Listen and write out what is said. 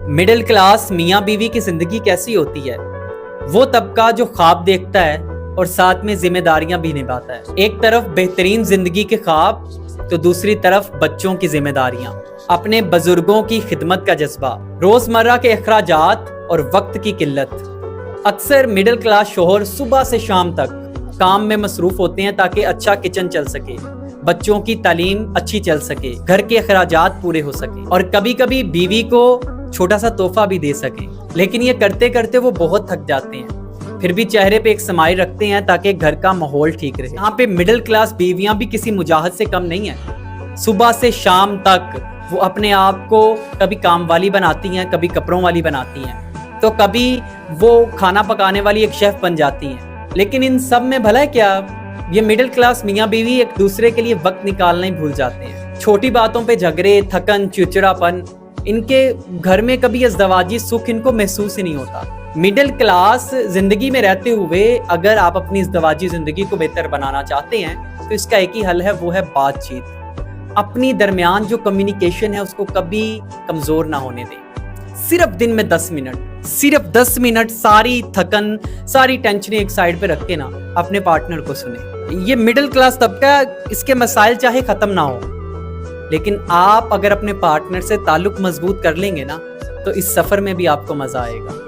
Middle class मियाँ बीवी की जिंदगी कैसी होती है? वो तबका जो ख्वाब देखता है और साथ में जिम्मेदारियां भी निभाता है। एक तरफ बेहतरीन जिंदगी के ख्वाब तो दूसरी तरफ बच्चों की जिम्मेदारियां, अपने बुजुर्गों की खिदमत का जज्बा, रोजमर्रा के अखराजात और वक्त की किल्लत। अक्सर मिडिल क्लास शोहर सुबह से शाम तक काम में मसरूफ होते हैं ताकि अच्छा किचन चल सके, बच्चों की तालीम अच्छी चल सके, घर के अखराजात पूरे हो सके और कभी कभी बीवी को छोटा सा तोहफा भी दे सके। लेकिन ये करते करते वो बहुत थक जाते हैं, फिर भी चेहरे पे एक स्माइल रखते हैं ताकि घर का माहौल ठीक रहे। यहाँ पे मिडिल क्लास बीवियां भी किसी मुजाहिद से कम नहीं है। सुबह से शाम तक वो अपने आप को कभी काम वाली बनाती हैं, कभी कपड़ों वाली बनाती हैं, तो कभी वो खाना पकाने वाली एक शेफ बन जाती हैं। लेकिन इन सब में भला है क्या? ये मिडिल क्लास मियाँ बीवी एक दूसरे के लिए वक्त निकालना ही भूल जाते हैं। छोटी बातों पे झगड़े, थकन, चिड़चिड़ापन, इनके घर में कभी इज़्दवाजी सुख इनको महसूस ही नहीं होता। मिडिल क्लास जिंदगी में रहते हुए अगर आप अपनी इज़्दवाजी जिंदगी को बेहतर बनाना चाहते हैं तो इसका एक ही हल है, वो है बातचीत। अपनी दरमियान जो कम्युनिकेशन है उसको कभी कमजोर ना होने दें। सिर्फ दिन में 10 मिनट, सिर्फ 10 मिनट सारी थकन, सारी टेंशन एक साइड पे रख के ना अपने पार्टनर को सुने। ये मिडिल क्लास तबका, इसके मसाइल चाहे खत्म ना हो, लेकिन आप अगर अपने पार्टनर से ताल्लुक मजबूत कर लेंगे ना तो इस सफर में भी आपको मजा आएगा।